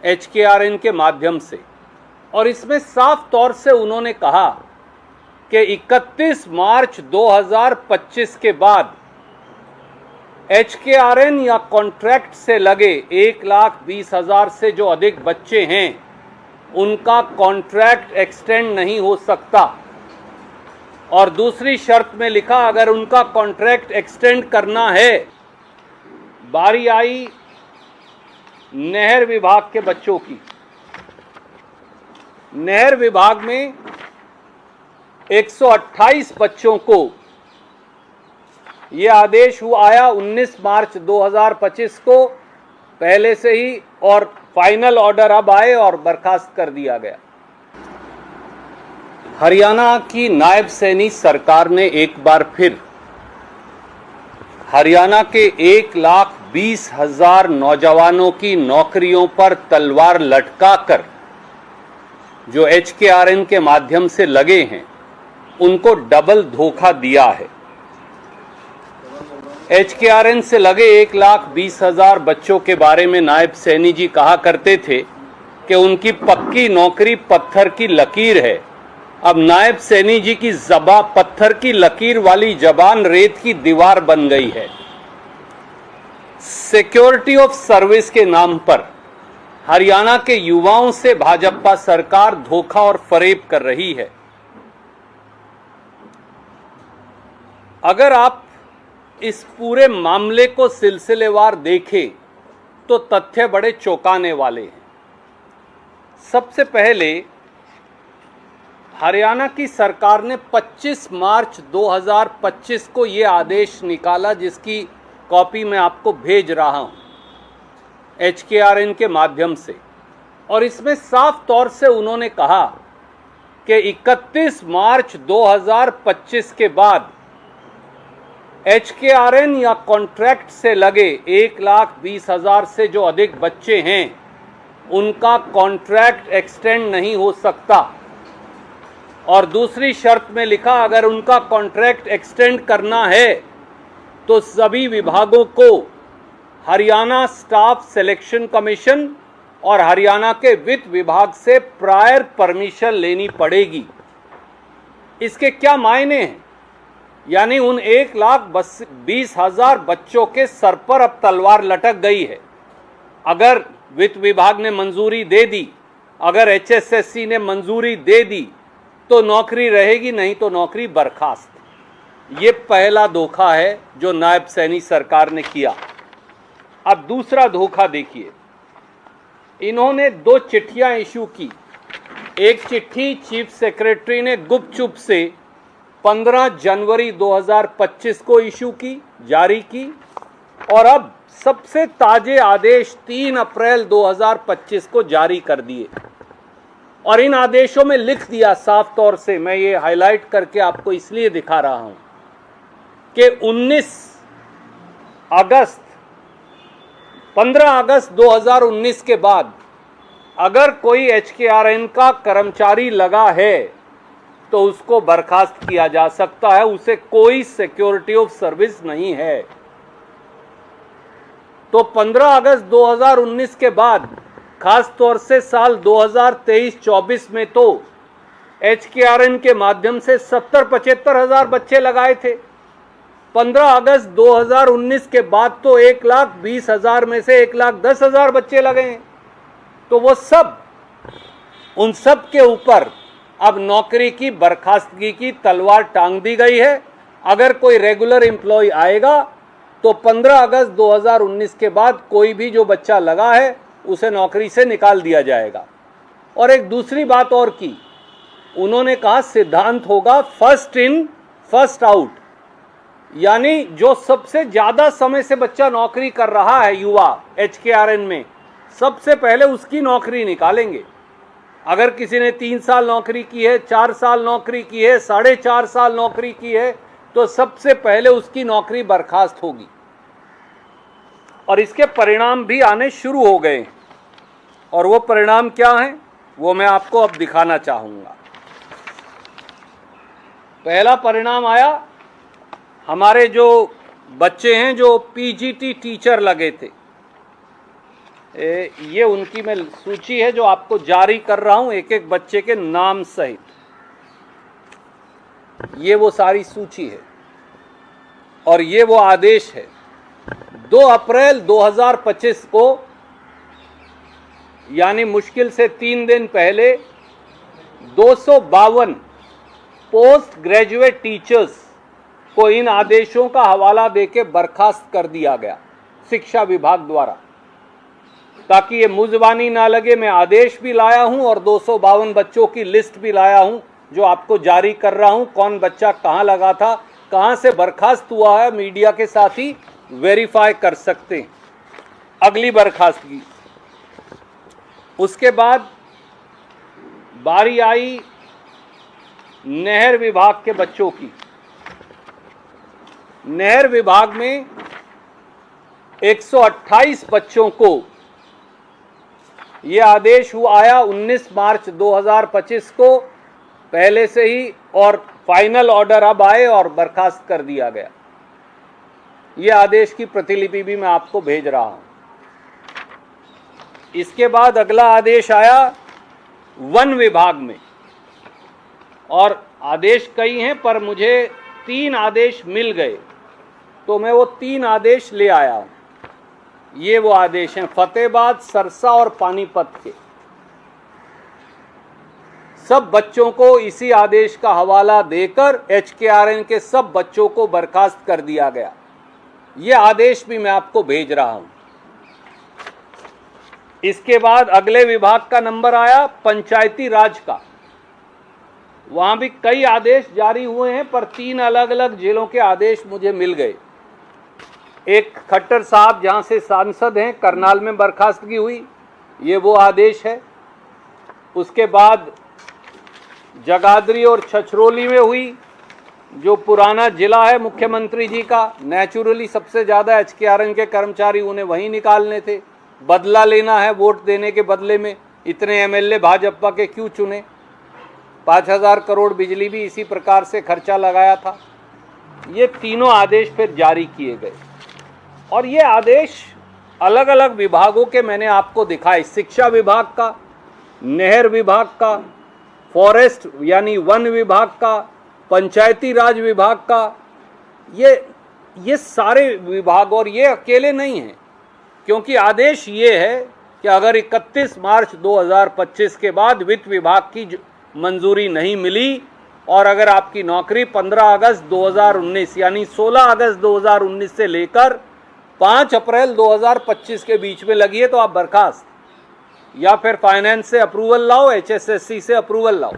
HKRN के माध्यम से, और इसमें साफ तौर से उन्होंने कहा कि 31 मार्च 2025 के बाद HKRN या कॉन्ट्रैक्ट से लगे 1,20,000 से जो अधिक बच्चे हैं उनका कॉन्ट्रैक्ट एक्सटेंड नहीं हो सकता। और दूसरी शर्त में लिखा, अगर उनका कॉन्ट्रैक्ट एक्सटेंड करना है, बारी आई नहर विभाग के बच्चों की। नहर विभाग में 128 बच्चों को यह आदेश आया 19 मार्च 2025 को पहले से ही, और फाइनल ऑर्डर अब आए और बर्खास्त कर दिया गया। हरियाणा की नायब सैनी सरकार ने एक बार फिर हरियाणा के 1,20,000 नौजवानों की नौकरियों पर तलवार लटकाकर जो HKRN के माध्यम से लगे हैं उनको डबल धोखा दिया है। HKRN से लगे 1,20,000 बच्चों के बारे में नायब सैनी जी कहा करते थे कि उनकी पक्की नौकरी पत्थर की लकीर है। अब नायब सैनी जी की ज़बां पत्थर की लकीर वाली जबान रेत की दीवार बन गई है। सिक्योरिटी ऑफ सर्विस के नाम पर हरियाणा के युवाओं से भाजपा सरकार धोखा और फरेब कर रही है। अगर आप इस पूरे मामले को सिलसिलेवार देखें तो तथ्य बड़े चौंकाने वाले हैं। सबसे पहले हरियाणा की सरकार ने 25 मार्च 2025 को ये आदेश निकाला, जिसकी कॉपी मैं आपको भेज रहा हूं HKRN के माध्यम से, और इसमें साफ तौर से उन्होंने कहा कि 31 मार्च 2025 के बाद HKRN या कॉन्ट्रैक्ट से लगे 1,20,000 से जो अधिक बच्चे हैं उनका कॉन्ट्रैक्ट एक्सटेंड नहीं हो सकता। और दूसरी शर्त में लिखा, अगर उनका कॉन्ट्रैक्ट एक्सटेंड करना है तो सभी विभागों को हरियाणा स्टाफ सिलेक्शन कमीशन और हरियाणा के वित्त विभाग से प्रायर परमिशन लेनी पड़ेगी। इसके क्या मायने हैं? यानी उन 1,20,000 बच्चों के सर पर अब तलवार लटक गई है। अगर वित्त विभाग ने मंजूरी दे दी, अगर HSSC ने मंजूरी दे दी तो नौकरी रहेगी, नहीं तो नौकरी बर्खास्त। ये पहला धोखा है जो नायब सैनी सरकार ने किया। अब दूसरा धोखा देखिए, इन्होंने 2 चिट्ठियां इशू की। एक चिट्ठी चीफ सेक्रेटरी ने गुपचुप से 15 जनवरी 2025 को इशू की, जारी की, और अब सबसे ताजे आदेश 3 अप्रैल 2025 को जारी कर दिए। और इन आदेशों में लिख दिया साफ तौर से, मैं ये हाईलाइट करके आपको इसलिए दिखा रहा हूं कि 15 अगस्त 2019 के बाद अगर कोई HKRN का कर्मचारी लगा है तो उसको बर्खास्त किया जा सकता है, उसे कोई सिक्योरिटी ऑफ सर्विस नहीं है। तो 15 अगस्त 2019 के बाद खास तौर से साल 2023-24 में तो HKRN के माध्यम से 70-75 हजार बच्चे लगाए थे। 15 अगस्त 2019 के बाद तो 1,20,000 में से 1,10,000 बच्चे लगे हैं। तो वो सब, उन सब के ऊपर अब नौकरी की बर्खास्तगी की तलवार टांग दी गई है। अगर कोई रेगुलर एम्प्लॉय आएगा तो 15 अगस्त 2019 के बाद कोई भी जो बच्चा लगा है उसे नौकरी से निकाल दिया जाएगा। और एक दूसरी बात और की, उन्होंने कहा सिद्धांत होगा फर्स्ट इन फर्स्ट आउट, यानी जो सबसे ज़्यादा समय से बच्चा नौकरी कर रहा है युवा HKRN में, सबसे पहले उसकी नौकरी निकालेंगे। अगर किसी ने 3 साल नौकरी की है, 4 साल नौकरी की है, 4.5 साल नौकरी की है, तो सबसे पहले उसकी नौकरी बर्खास्त होगी। और इसके परिणाम भी आने शुरू हो गए, और वो परिणाम क्या हैं वो मैं आपको अब दिखाना चाहूँगा। पहला परिणाम आया, हमारे जो बच्चे हैं जो PGT टीचर लगे थे, ये उनकी मैं सूची है जो आपको जारी कर रहा हूं एक एक बच्चे के नाम सहित। ये वो सारी सूची है और ये वो आदेश है। 2 अप्रैल 2025 को यानी मुश्किल से 3 दिन पहले 252 पोस्ट ग्रेजुएट टीचर्स को इन आदेशों का हवाला देके बर्खास्त कर दिया गया शिक्षा विभाग द्वारा, ताकि ये मुजबानी ना लगे। मैं आदेश भी लाया हूं और 252 बच्चों की लिस्ट भी लाया हूं जो आपको जारी कर रहा हूं। कौन बच्चा कहां लगा था, कहां से बर्खास्त हुआ है, मीडिया के साथ ही वेरीफाई कर सकते हैं। अगली बर्खास्तगी, उसके बाद बारी आई नहर विभाग के बच्चों की। नहर विभाग में 128 बच्चों को यह आदेश आया 19 मार्च 2025 को पहले से ही, और फाइनल ऑर्डर अब आए और बर्खास्त कर दिया गया। यह आदेश की प्रतिलिपि भी मैं आपको भेज रहा हूं। इसके बाद अगला आदेश आया वन विभाग में, और आदेश कई हैं पर मुझे 3 आदेश मिल गए तो मैं वो 3 आदेश ले आया हूं। ये वो आदेश हैं फतेहाबाद, सरसा और पानीपत के। सब बच्चों को इसी आदेश का हवाला देकर HKRN के सब बच्चों को बर्खास्त कर दिया गया। ये आदेश भी मैं आपको भेज रहा हूं। इसके बाद अगले विभाग का नंबर आया पंचायती राज का। वहां भी कई आदेश जारी हुए हैं पर 3 अलग अलग जिलों के आदेश मुझे मिल गए। एक खट्टर साहब जहां से सांसद हैं, करनाल में बर्खास्तगी हुई, ये वो आदेश है। उसके बाद जगाधरी और छछरौली में हुई, जो पुराना जिला है मुख्यमंत्री जी का। नेचुरली सबसे ज़्यादा HKRN के कर्मचारी उन्हें वहीं निकालने थे, बदला लेना है वोट देने के बदले में। इतने MLA भाजपा के क्यों चुने? 5000 करोड़ बिजली भी इसी प्रकार से खर्चा लगाया था। ये तीनों आदेश फिर जारी किए गए और ये आदेश अलग अलग विभागों के मैंने आपको दिखाए। शिक्षा विभाग का, नहर विभाग का, फॉरेस्ट यानी वन विभाग का, पंचायती राज विभाग का, ये सारे विभाग। और ये अकेले नहीं हैं, क्योंकि आदेश ये है कि अगर 31 मार्च 2025 के बाद वित्त विभाग की मंजूरी नहीं मिली और अगर आपकी नौकरी 15 अगस्त 2019 यानी 16 अगस्त 2019 से लेकर 5 अप्रैल 2025 के बीच में लगी है तो आप बर्खास्त, या फिर फाइनेंस से अप्रूवल लाओ, HSSC से अप्रूवल लाओ।